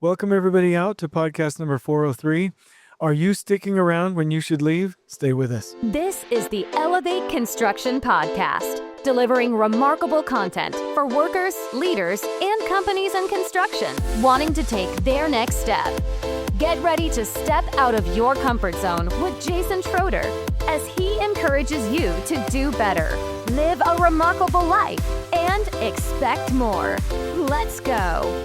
Welcome everybody out to podcast number 403. Are you sticking around when you should leave? Stay with us. This is the Elevate Construction Podcast, delivering remarkable content for workers, leaders, and companies in construction wanting to take their next step. Get ready to step out of your comfort zone with Jason Schroeder as he encourages you to do better, live a remarkable life, and expect more. Let's go.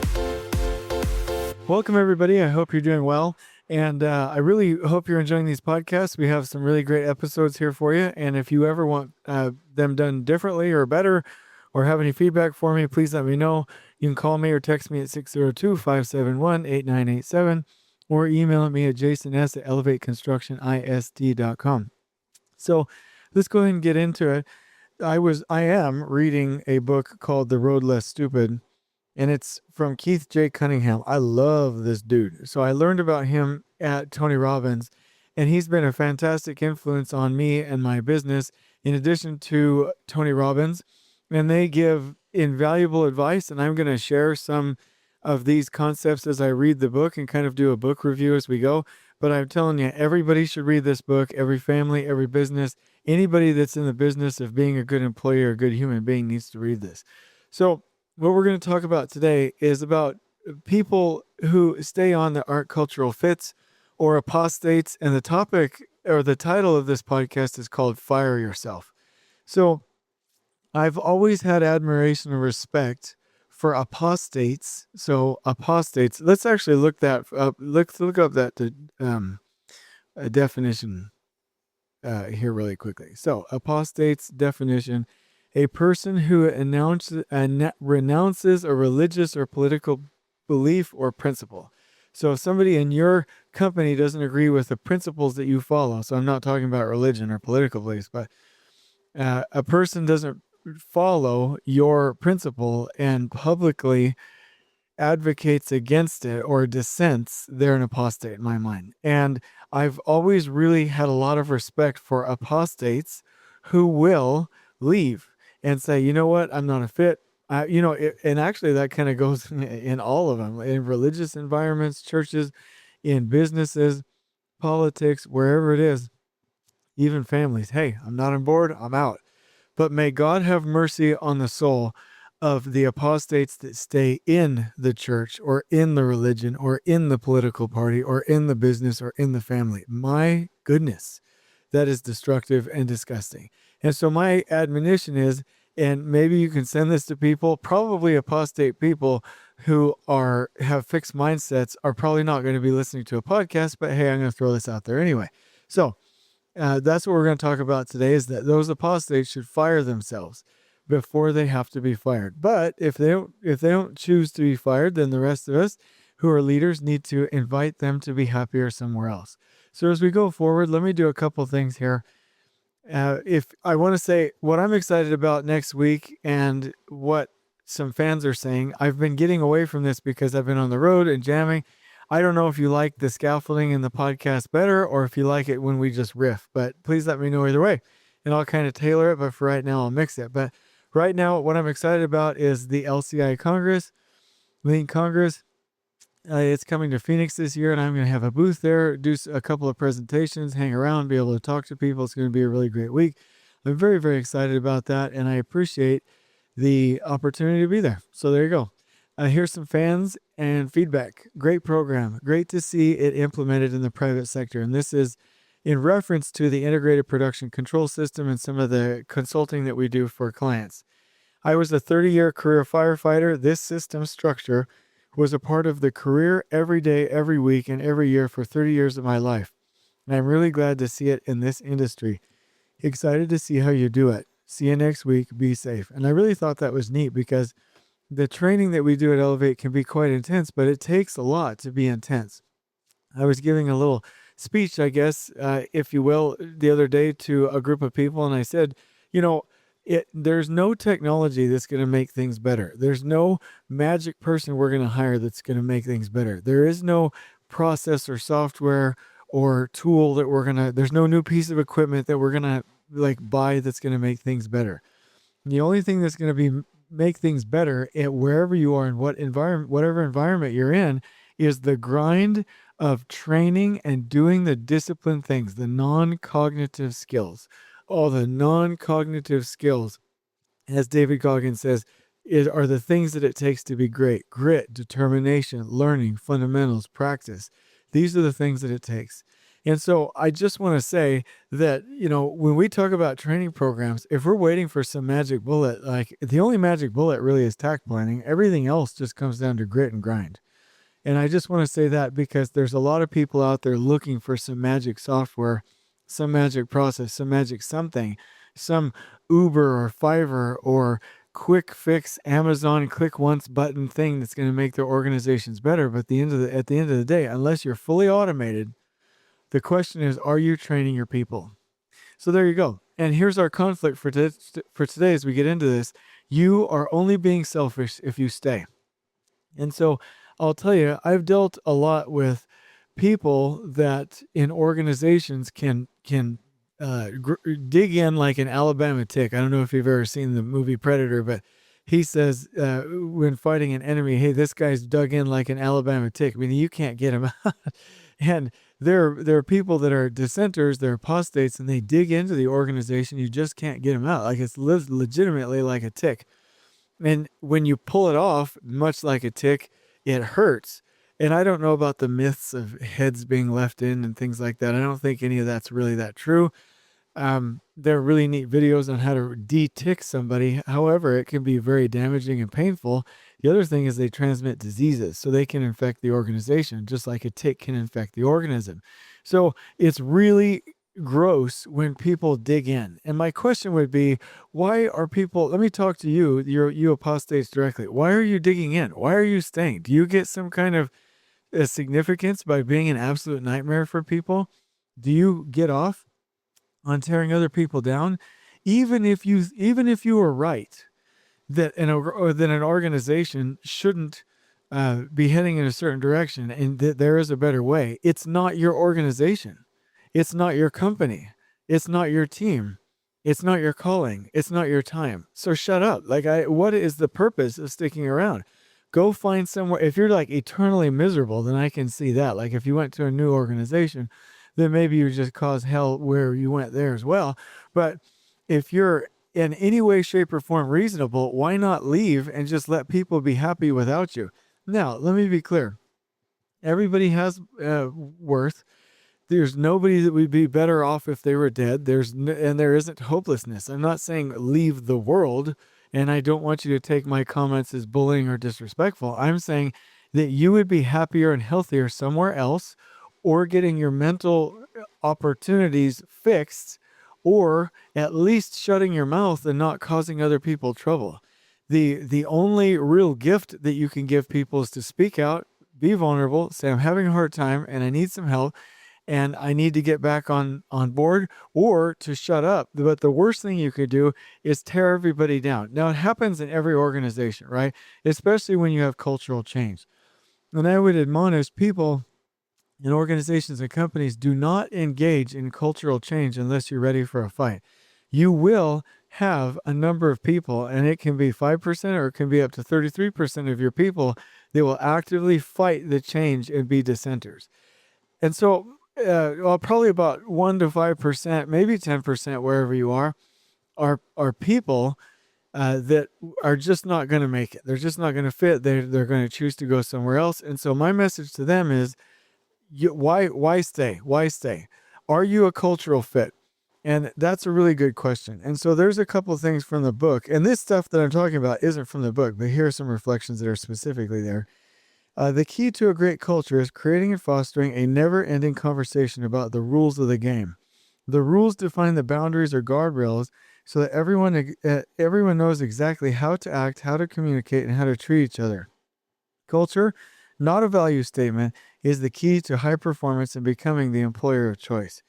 Welcome everybody. I hope you're doing well. And I really hope you're enjoying these podcasts. We have some really great episodes here for you. And if you ever want them done differently or better or have any feedback for me, please let me know. You can call me or text me at 602-571-8987 or email me at jason@elevateconstructionisd.com. So let's go ahead and get into it. I am reading a book called The Road Less Stupid, and it's from Keith J. Cunningham. I love this dude. So I learned about him at Tony Robbins, and he's been a fantastic influence on me and my business, in addition to Tony Robbins. And they give invaluable advice, and I'm going to share some of these concepts as I read the book and kind of do a book review as we go. But I'm telling you, everybody should read this book. Every family, every business, anybody that's in the business of being a good employee or a good human being needs to read this. So what we're going to talk about today is about people who stay on that aren't cultural fits or apostates. And the topic or the title of this podcast is called Fire Yourself. So I've always had admiration and respect for apostates. So apostates, let's actually look that up. Let's look up that definition here really quickly. So apostates definition: a person who renounces a religious or political belief or principle. So if somebody in your company doesn't agree with the principles that you follow, so I'm not talking about religion or political beliefs, but a person doesn't follow your principle and publicly advocates against it or dissents, they're an apostate in my mind. And I've always really had a lot of respect for apostates who will leave and say, you know what, I'm not a fit. And actually that kind of goes in all of them, in religious environments, churches, in businesses, politics, wherever it is, even families. Hey, I'm not on board, I'm out. But may God have mercy on the soul of the apostates that stay in the church or in the religion or in the political party or in the business or in the family. My goodness, that is destructive and disgusting. And so my admonition is, and maybe you can send this to people, probably apostate people who have fixed mindsets are probably not going to be listening to a podcast, but hey, I'm going to throw this out there anyway. So that's what we're going to talk about today, is that those apostates should fire themselves before they have to be fired. But if they don't choose to be fired, then the rest of us who are leaders need to invite them to be happier somewhere else. So as we go forward, let me do a couple things here. If I want to say what I'm excited about next week and what some fans are saying, I've been getting away from this because I've been on the road and jamming. I don't know if you like the scaffolding in the podcast better or if you like it when we just riff, but please let me know either way and I'll kind of tailor it. But for right now, I'll mix it. But right now, what I'm excited about is the LCI Congress, Lean Congress. It's coming to Phoenix this year, and I'm going to have a booth there, do a couple of presentations, hang around, be able to talk to people. It's going to be a really great week. I'm very, very excited about that, and I appreciate the opportunity to be there. So there you go. Here's some fans and feedback. Great program. Great to see it implemented in the private sector. And this is in reference to the integrated production control system and some of the consulting that we do for clients. I was a 30-year career firefighter. This system structure was a part of the career every day, every week, and every year for 30 years of my life. And I'm really glad to see it in this industry. Excited to see how you do it. See you next week. Be safe. And I really thought that was neat because the training that we do at Elevate can be quite intense, but it takes a lot to be intense. I was giving a little speech, I guess, if you will, the other day to a group of people, and I said, there's no technology that's going to make things better. There's no magic person we're going to hire that's going to make things better. There is no process or software or tool that there's no new piece of equipment that we're going to buy that's going to make things better. The only thing that's going to make things better at wherever you are and whatever environment you're in is the grind of training and doing the disciplined things, the non-cognitive skills. All the non-cognitive skills, as David Goggins says, are the things that it takes to be great. Grit, determination, learning, fundamentals, practice. These are the things that it takes. And so I just want to say that, when we talk about training programs, if we're waiting for some magic bullet, like the only magic bullet really is tact planning, everything else just comes down to grit and grind. And I just want to say that because there's a lot of people out there looking for some magic software, some magic process, some magic something, some Uber or Fiverr or quick fix Amazon click once button thing that's going to make their organizations better. But at the end of the day, unless you're fully automated, the question is, are you training your people? So there you go. And here's our conflict for today as we get into this. You are only being selfish if you stay. And so I'll tell you, I've dealt a lot with people that in organizations can dig in like an Alabama tick. I don't know if you've ever seen the movie Predator, but he says when fighting an enemy, hey, this guy's dug in like an Alabama tick. I mean, you can't get him out. And there are people that are dissenters, they're apostates, and they dig into the organization. You just can't get them out. Like it's legitimately like a tick. And when you pull it off, much like a tick, it hurts. And I don't know about the myths of heads being left in and things like that. I don't think any of that's really that true. There are really neat videos on how to de-tick somebody. However, it can be very damaging and painful. The other thing is they transmit diseases, so they can infect the organization, just like a tick can infect the organism. So it's really gross when people dig in. And my question would be, why are people, let me talk to you, you apostates directly. Why are you digging in? Why are you staying? Do you get some kind of significance by being an absolute nightmare for people? Do you get off on tearing other people down? Even if you were right that an organization shouldn't be heading in a certain direction and that there is a better way, it's not your organization. It's not your company. It's not your team. It's not your calling. It's not your time. So shut up. What is the purpose of sticking around? Go find somewhere. If you're like eternally miserable, then I can see that. Like if you went to a new organization, then maybe you just cause hell where you went there as well. But if you're in any way, shape, or form reasonable, why not leave and just let people be happy without you? Now, let me be clear. Everybody has worth. There's nobody that would be better off if they were dead. And there isn't hopelessness. I'm not saying leave the world, and I don't want you to take my comments as bullying or disrespectful. I'm saying that you would be happier and healthier somewhere else, or getting your mental opportunities fixed, or at least shutting your mouth and not causing other people trouble. The only real gift that you can give people is to speak out, be vulnerable, say I'm having a hard time and I need some help and I need to get back on board, or to shut up. But the worst thing you could do is tear everybody down. Now, it happens in every organization, right? Especially when you have cultural change. And I would admonish people in organizations and companies, do not engage in cultural change unless you're ready for a fight. You will have a number of people, and it can be 5% or it can be up to 33% of your people that will actively fight the change and be dissenters. And so probably about 1 to 5%, maybe 10% wherever you are people that are just not going to make it. They're just not going to fit. They're going to choose to go somewhere else. And so my message to them is, why stay? Why stay? Are you a cultural fit? And that's a really good question. And so there's a couple of things from the book. And this stuff that I'm talking about isn't from the book, but here are some reflections that are specifically there. The key to a great culture is creating and fostering a never-ending conversation about the rules of the game. The rules define the boundaries or guardrails so that everyone knows exactly how to act, how to communicate, and how to treat each other. Culture, not a value statement, is the key to high performance and becoming the employer of choice.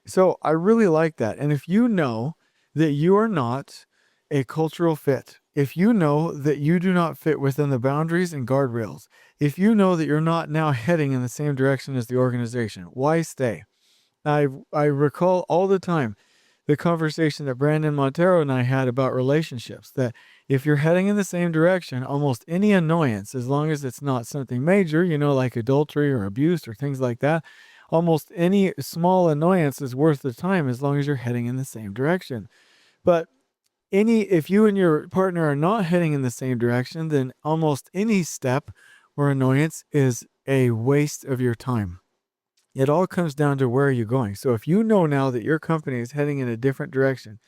So I really like that. And if you know that you are not a cultural fit, if you know that you do not fit within the boundaries and guardrails, if you know that you're not now heading in the same direction as the organization, why stay? I recall all the time the conversation that Brandon Montero and I had about relationships, that If you're heading in the same direction, almost any annoyance, as long as it's not something major, like adultery or abuse or things like that, almost any small annoyance is worth the time as long as you're heading in the same direction. But if you and your partner are not heading in the same direction, then almost any step or annoyance is a waste of your time. It all comes down to where are you going. So if you know now that your company is heading in a different direction,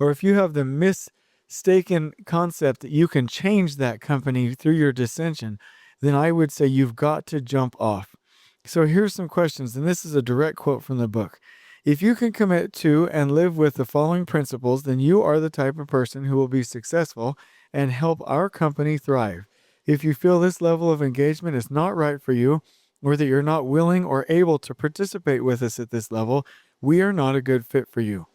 or if you have the mistaken concept that you can change that company through your dissension, then I would say you've got to jump off. So here's some questions, and this is a direct quote from the book. If you can commit to and live with the following principles, then you are the type of person who will be successful and help our company thrive. If you feel this level of engagement is not right for you, or that you're not willing or able to participate with us at this level, we are not a good fit for you.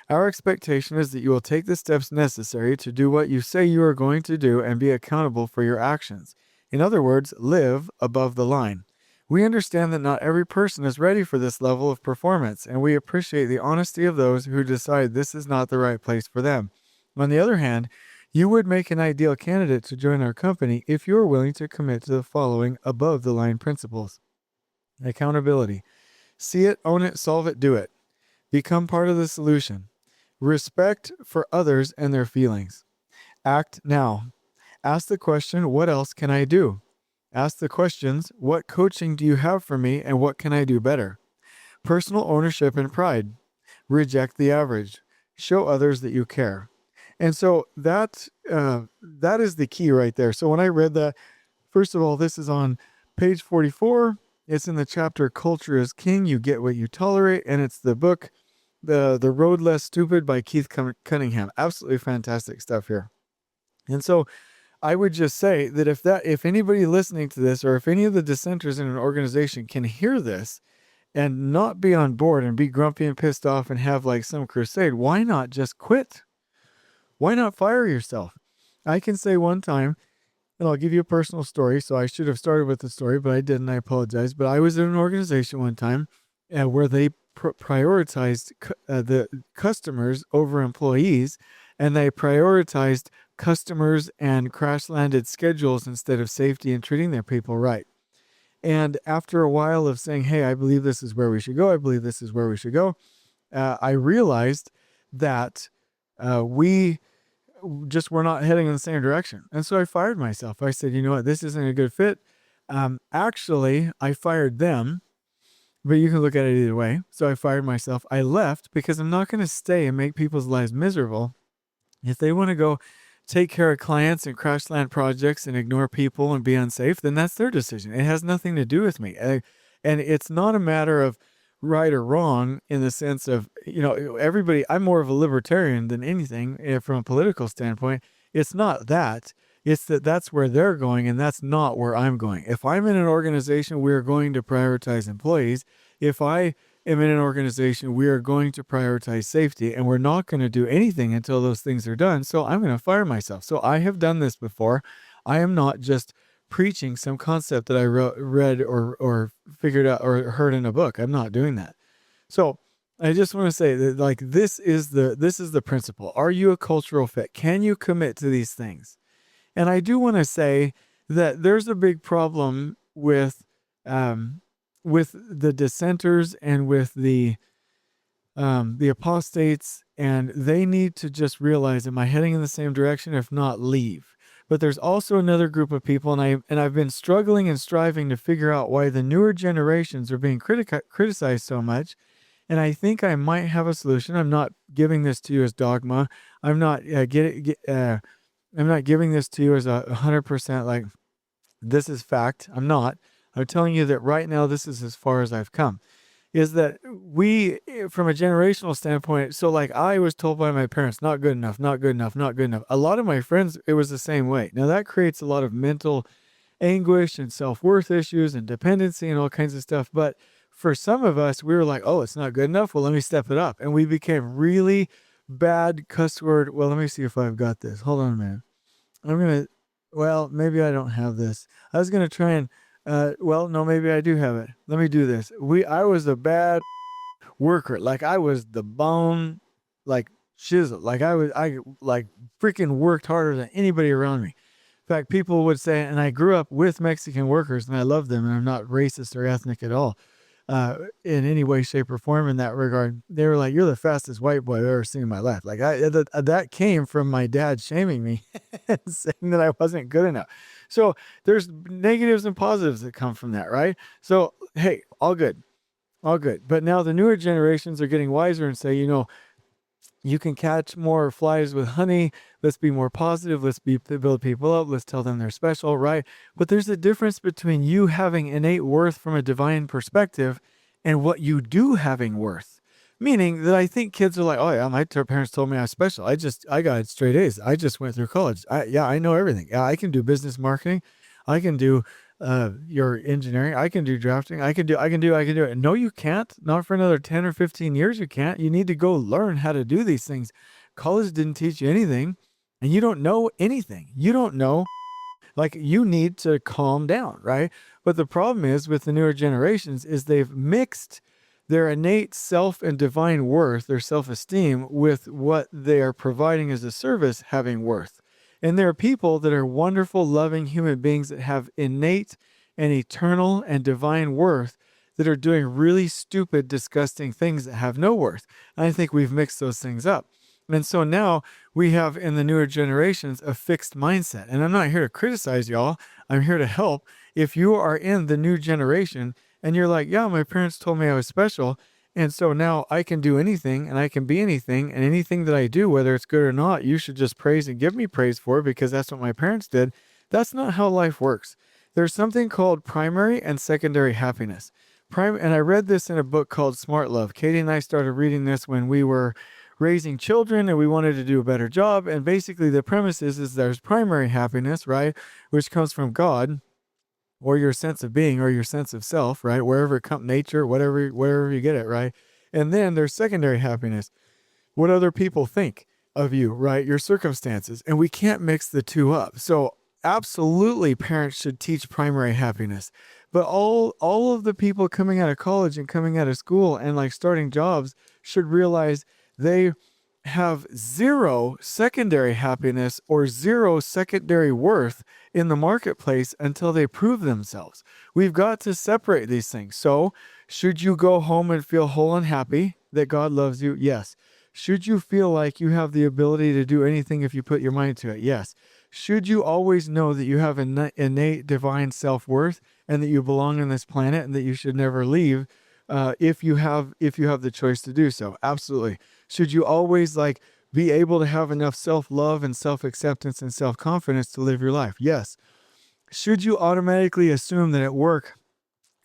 Our expectation is that you will take the steps necessary to do what you say you are going to do and be accountable for your actions. In other words, live above the line. We understand that not every person is ready for this level of performance, and we appreciate the honesty of those who decide this is not the right place for them. On the other hand, you would make an ideal candidate to join our company if you are willing to commit to the following above-the-line principles. Accountability. See it, own it, solve it, do it. Become part of the solution. Respect for others and their feelings. Act now. Ask the question, what else can I do? Ask the questions, what coaching do you have for me and what can I do better? Personal ownership and pride. Reject the average. Show others that you care. And so that is the key right there. So when I read that, first of all, this is on page 44. It's in the chapter Culture is King. You get what you tolerate. And it's the book, The Road Less Stupid by Keith Cunningham. Absolutely fantastic stuff here. And so I would just say that if anybody listening to this, or if any of the dissenters in an organization can hear this and not be on board and be grumpy and pissed off and have like some crusade, why not just quit? Why not fire yourself? I can say one time, and I'll give you a personal story. So I should have started with the story, but I didn't. I apologize. But I was in an organization one time where they prioritized the customers over employees, and they prioritized customers and crash-landed schedules instead of safety and treating their people right. And after a while of saying, hey, I believe this is where we should go, I believe this is where we should go, I realized that we just were not heading in the same direction. And so I fired myself. I said, you know what, this isn't a good fit. Actually, I fired them, but you can look at it either way. So I fired myself. I left because I'm not going to stay and make people's lives miserable. If they want to go take care of clients and crash land projects and ignore people and be unsafe, then that's their decision. It has nothing to do with me. And it's not a matter of right or wrong in the sense of, everybody, I'm more of a libertarian than anything from a political standpoint. It's not that. It's that that's where they're going and that's not where I'm going. If I'm in an organization, we're going to prioritize employees. If I am in an organization, we are going to prioritize safety, and we're not going to do anything until those things are done. So I'm going to fire myself. So I have done this before. I am not just preaching some concept that I read or figured out or heard in a book. I'm not doing that. So I just want to say that, like, this is the principle. Are you a cultural fit? Can you commit to these things? And I do want to say that there's a big problem with the dissenters and with the apostates, and they need to just realize, am I heading in the same direction? If not, leave. But there's also another group of people, and I've been struggling and striving to figure out why the newer generations are being criticized so much. And I think I might have a solution. I'm not giving this to you as dogma. I'm not I'm not giving this to you as 100% like this is fact. I'm not. I'm telling you that right now this is as far as I've come. Is that we, from a generational standpoint, so like I was told by my parents, not good enough, not good enough, not good enough. A lot of my friends, it was the same way. Now that creates a lot of mental anguish and self-worth issues and dependency and all kinds of stuff. But for some of us, we were like, oh, it's not good enough. Well, let me step it up. And we became really bad cuss word. Well, let me see if I've got this. Hold on a minute. Maybe I don't have this. I was going to try and, no, maybe I do have it. Let me do this. I was a bad worker. Like I was the bone, like chiseled. Like I like freaking worked harder than anybody around me. In fact, people would say, and I grew up with Mexican workers, and I love them, and I'm not racist or ethnic at all, in any way, shape, or form in that regard. They were like, "You're the fastest white boy I've ever seen in my life." Like that came from my dad shaming me and saying that I wasn't good enough. So there's negatives and positives that come from that, right? So hey, all good, all good. But now the newer generations are getting wiser and say, you can catch more flies with honey. Let's be more positive. Build people up. Let's tell them they're special, right? But there's a difference between you having innate worth from a divine perspective and what you do having worth. Meaning that I think kids are like, oh yeah, my parents told me I was special. I got straight A's. I just went through college. I know everything. Yeah, I can do business marketing. I can do your engineering. I can do drafting. I can do it. No, you can't. Not for another 10 or 15 years. You can't. You need to go learn how to do these things. College didn't teach you anything, and you don't know anything. You don't know. Like, you need to calm down, right? But the problem is with the newer generations is they've mixed their innate self and divine worth, their self-esteem, with what they are providing as a service having worth. And there are people that are wonderful, loving human beings that have innate and eternal and divine worth that are doing really stupid, disgusting things that have no worth. And I think we've mixed those things up. And so now we have in the newer generations a fixed mindset. And I'm not here to criticize y'all. I'm here to help. If you are in the new generation and you're like, yeah, my parents told me I was special, and so now I can do anything and I can be anything, and anything that I do, whether it's good or not, you should just praise and give me praise for because that's what my parents did. That's not how life works. There's something called primary and secondary happiness. And I read this in a book called Smart Love. Katie and I started reading this when we were raising children and we wanted to do a better job. And basically the premise is there's primary happiness, right? Which comes from God, or your sense of being, or your sense of self, right? Wherever it comes, nature, wherever you get it, right? And then there's secondary happiness, what other people think of you, right? Your circumstances. And we can't mix the two up. So absolutely parents should teach primary happiness. But all of the people coming out of college and coming out of school and like starting jobs should realize they have zero secondary happiness or zero secondary worth in the marketplace until they prove themselves. We've got to separate these things. So, should you go home and feel whole and happy that God loves you? Yes. Should you feel like you have the ability to do anything if you put your mind to it? Yes. Should you always know that you have innate divine self-worth and that you belong on this planet and that you should never leave if you have the choice to do so? Absolutely. Should you always be able to have enough self-love and self-acceptance and self-confidence to live your life? Yes. Should you automatically assume that at work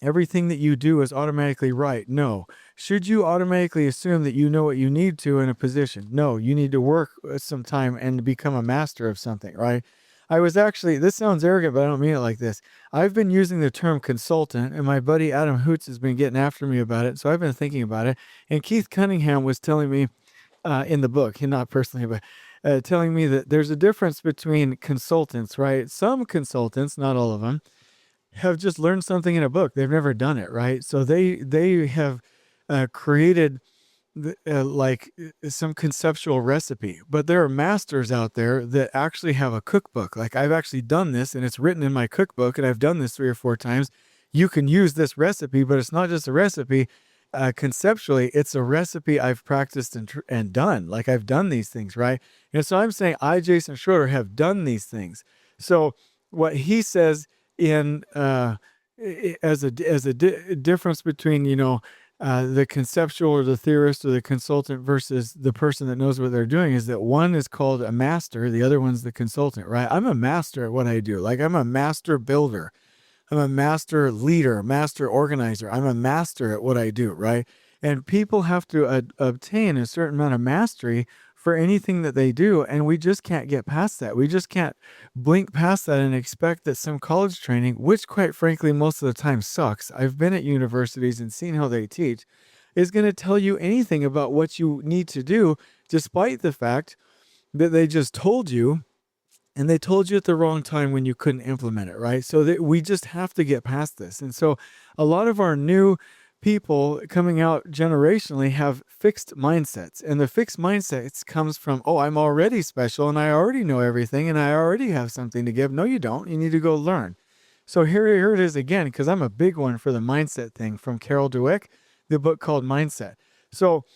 everything that you do is automatically right? No. Should you automatically assume that you know what you need to in a position? No. You need to work some time and become a master of something, right? This sounds arrogant, but I don't mean it like this. I've been using the term consultant, and my buddy Adam Hoots has been getting after me about it, so I've been thinking about it. And Keith Cunningham was telling me in the book, and not personally, but telling me that there's a difference between consultants, right? Some consultants, not all of them, have just learned something in a book. They've never done it, right? So they have created some conceptual recipe, but there are masters out there that actually have a cookbook. Like, I've actually done this and it's written in my cookbook, and I've done this 3 or 4 times. You can use this recipe, but it's not just a recipe. Conceptually, it's a recipe I've practiced and done. Like, I've done these things, right? And so I'm saying Jason Schroeder, have done these things. So what he says in as a difference between the conceptual or the theorist or the consultant versus the person that knows what they're doing is that one is called a master, the other one's the consultant, right? I'm a master at what I do. Like, I'm a master builder. I'm a master leader, master organizer. I'm a master at what I do, right? And people have to obtain a certain amount of mastery for anything that they do, and we just can't get past that. We just can't blink past that and expect that some college training, which quite frankly most of the time sucks, I've been at universities and seen how they teach, is going to tell you anything about what you need to do, despite the fact that they just told you, and they told you at the wrong time when you couldn't implement it, right? So that we just have to get past this. And so a lot of our new people coming out generationally have fixed mindsets, and the fixed mindsets comes from, oh, I'm already special and I already know everything and I already have something to give. No, you don't. You need to go learn. So here it is again, because I'm a big one for the mindset thing from Carol Dweck, the book called Mindset. So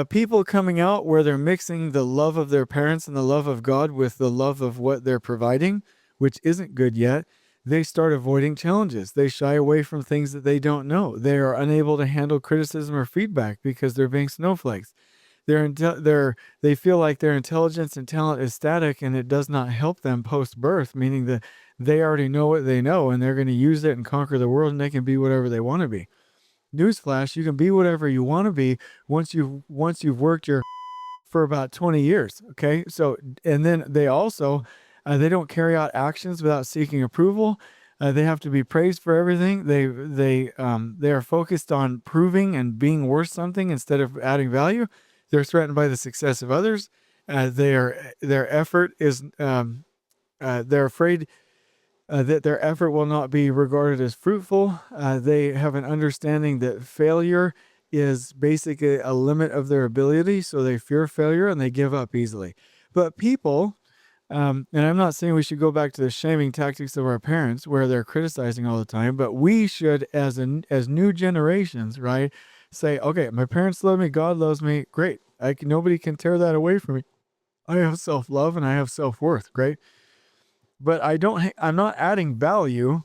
people coming out where they're mixing the love of their parents and the love of God with the love of what they're providing, which isn't good yet. They start avoiding challenges. They shy away from things that they don't know. They are unable to handle criticism or feedback because they're being snowflakes. They feel like their intelligence and talent is static, and it does not help them post-birth, meaning that they already know what they know, and they're going to use it and conquer the world, and they can be whatever they want to be. Newsflash, you can be whatever you want to be once you've worked your for about 20 years. Okay. So, and then they also, they don't carry out actions without seeking approval. They have to be praised for everything. They are focused on proving and being worth something instead of adding value. They're threatened by the success of others. Their effort is, they're afraid that their effort will not be regarded as fruitful. They have an understanding that failure is basically a limit of their ability, so they fear failure and they give up easily. But people, and I'm not saying we should go back to the shaming tactics of our parents where they're criticizing all the time, but we should, as new generations, right, say, okay, my parents love me, God loves me, great. Nobody can tear that away from me. I have self-love and I have self-worth, great. But I'm not adding value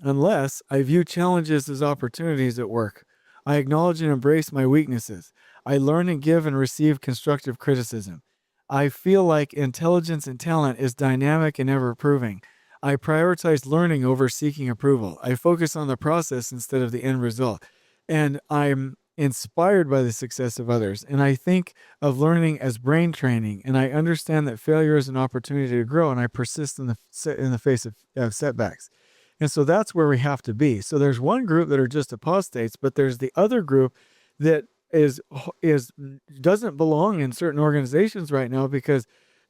unless I view challenges as opportunities at work. I acknowledge and embrace my weaknesses. I learn and give and receive constructive criticism. I feel like intelligence and talent is dynamic and ever improving. I prioritize learning over seeking approval. I focus on the process instead of the end result. And I'm inspired by the success of others. And I think of learning as brain training. And I understand that failure is an opportunity to grow. And I persist in the face of setbacks. And so that's where we have to be. So there's one group that are just apostates, but there's the other group that doesn't belong in certain organizations right now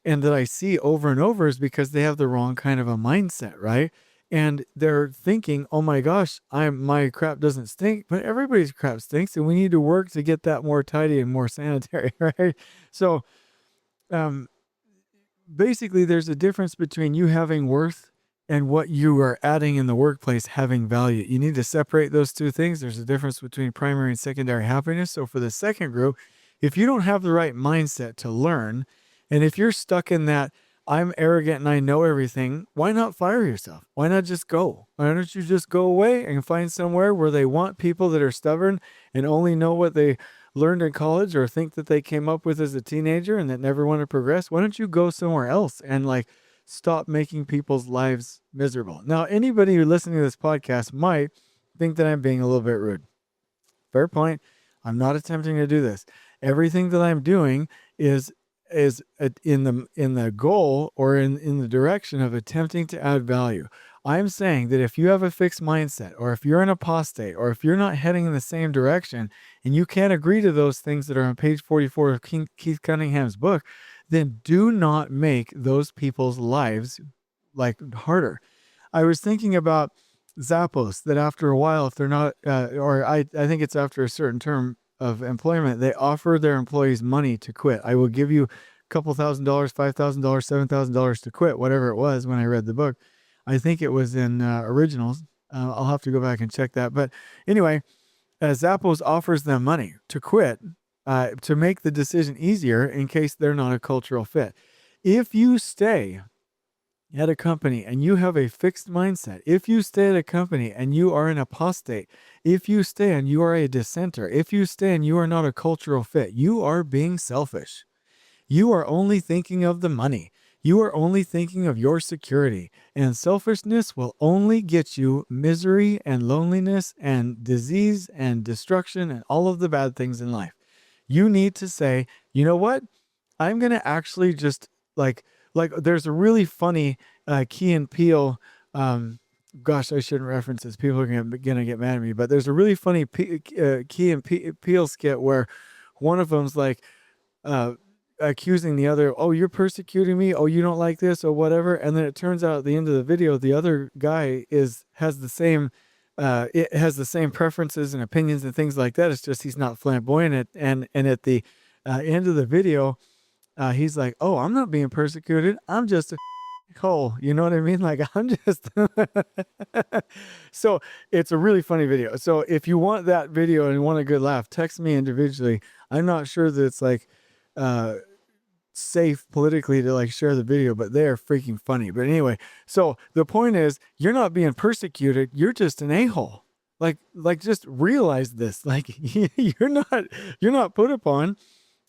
and that I see over and over is because they have the wrong kind of a mindset, right? And they're thinking, oh my gosh, my crap doesn't stink, but everybody's crap stinks, and we need to work to get that more tidy and more sanitary, right? So basically there's a difference between you having worth and what you are adding in the workplace having value. You need to separate those two things. There's a difference between primary and secondary happiness. So for the second group, if you don't have the right mindset to learn, and if you're stuck in that, I'm arrogant and I know everything, why not fire yourself? Why not just go? Why don't you just go away and find somewhere where they want people that are stubborn and only know what they learned in college or think that they came up with as a teenager and that never want to progress? Why don't you go somewhere else and stop making people's lives miserable? Now, anybody who listening to this podcast might think that I'm being a little bit rude. Fair point. I'm not attempting to do this. Everything that I'm doing is in the goal or in the direction of attempting to add value. I'm saying that if you have a fixed mindset, or if you're an apostate, or if you're not heading in the same direction, and you can't agree to those things that are on page 44 of Keith Cunningham's book, then do not make those people's lives harder. I was thinking about Zappos, that after a while, if they're not, I think it's after a certain term of employment, they offer their employees money to quit. I will give you a couple $1,000, $5,000, $7,000 to quit, whatever it was when I read the book. I think it was in originals. I'll have to go back and check that. But anyway, Zappos offers them money to quit, to make the decision easier in case they're not a cultural fit. If you stay at a company and you have a fixed mindset, if you stay at a company and you are an apostate, if you stay and you are a dissenter, if you stay and you are not a cultural fit, you are being selfish. You are only thinking of the money. You are only thinking of your security, and selfishness will only get you misery and loneliness and disease and destruction and all of the bad things in life. You need to say, you know what? I'm going to actually just there's a really funny Key and Peele, gosh, I shouldn't reference this. People are going to get mad at me, but there's a really funny Key and Peele skit where one of them's accusing the other, oh, you're persecuting me, oh, you don't like this or whatever, and then it turns out at the end of the video, the other guy has the same it has the same preferences and opinions and things like that. It's just he's not flamboyant. And at the end of the video, he's like, "Oh, I'm not being persecuted. I'm just a hole." You know what I mean? Like, I'm just. So it's a really funny video. So if you want that video and you want a good laugh, text me individually. I'm not sure that it's like safe politically to like share the video, but they're freaking funny. But anyway, so the point is, you're not being persecuted. You're just an a-hole. Like just realize this. Like you're not put upon.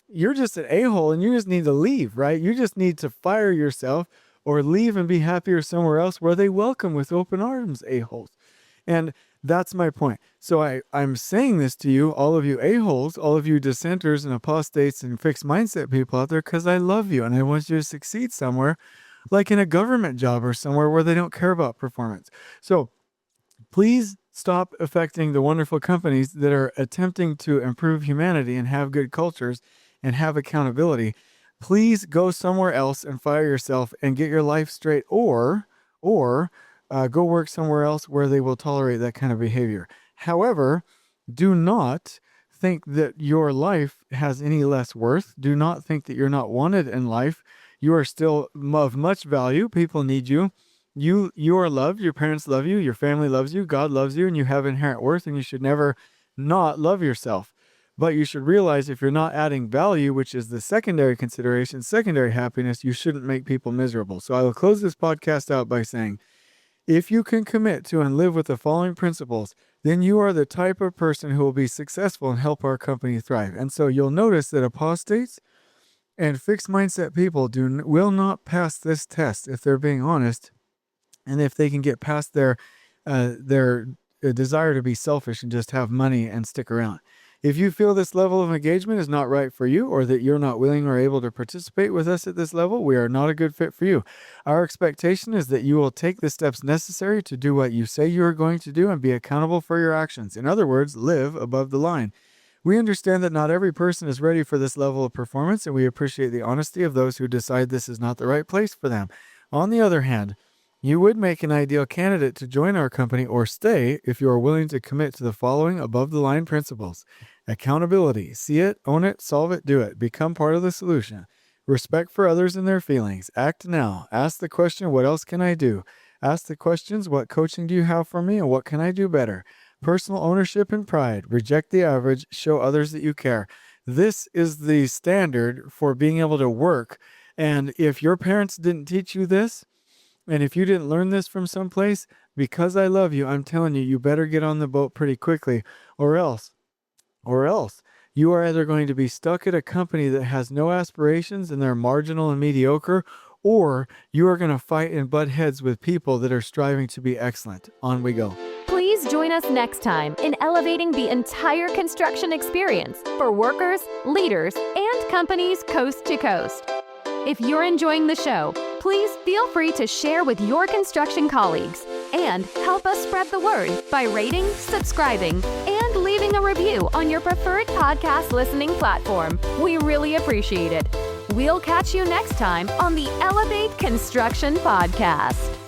You're just an a-hole, and you just need to leave, right? You just need to fire yourself or leave and be happier somewhere else where they welcome with open arms a-holes. And that's my point. So I'm saying this to you, all of you a-holes, all of you dissenters and apostates and fixed mindset people out there, because I love you and I want you to succeed somewhere, like in a government job or somewhere where they don't care about performance. So please stop affecting the wonderful companies that are attempting to improve humanity and have good cultures and have accountability. Please go somewhere else and fire yourself and get your life straight, or go work somewhere else where they will tolerate that kind of behavior. However, do not think that your life has any less worth. Do not think that you're not wanted in life. You are still of much value. People need you. You are loved. Your parents love you. Your family loves you. God loves you, and you have inherent worth, and you should never not love yourself. But you should realize if you're not adding value, which is the secondary consideration, secondary happiness, you shouldn't make people miserable. So I will close this podcast out by saying, if you can commit to and live with the following principles, then you are the type of person who will be successful and help our company thrive. And so you'll notice that apostates and fixed mindset people will not pass this test if they're being honest, and if they can get past their desire to be selfish and just have money and stick around. If you feel this level of engagement is not right for you, or that you're not willing or able to participate with us at this level, we are not a good fit for you. Our expectation is that you will take the steps necessary to do what you say you are going to do and be accountable for your actions. In other words, live above the line. We understand that not every person is ready for this level of performance, and we appreciate the honesty of those who decide this is not the right place for them. On the other hand, you would make an ideal candidate to join our company or stay if you are willing to commit to the following above-the-line principles. Accountability. See it, own it, solve it, do it. Become part of the solution. Respect for others and their feelings. Act now. Ask the question, what else can I do? Ask the questions, what coaching do you have for me and what can I do better? Personal ownership and pride. Reject the average. Show others that you care. This is the standard for being able to work. And if your parents didn't teach you this, and if you didn't learn this from someplace, because I love you, I'm telling you, you better get on the boat pretty quickly, or else you are either going to be stuck at a company that has no aspirations and they're marginal and mediocre, or you are going to fight and butt heads with people that are striving to be excellent. On we go. Please join us next time in elevating the entire construction experience for workers, leaders, and companies coast to coast. If you're enjoying the show, please feel free to share with your construction colleagues and help us spread the word by rating, subscribing, and leaving a review on your preferred podcast listening platform. We really appreciate it. We'll catch you next time on the Elevate Construction Podcast.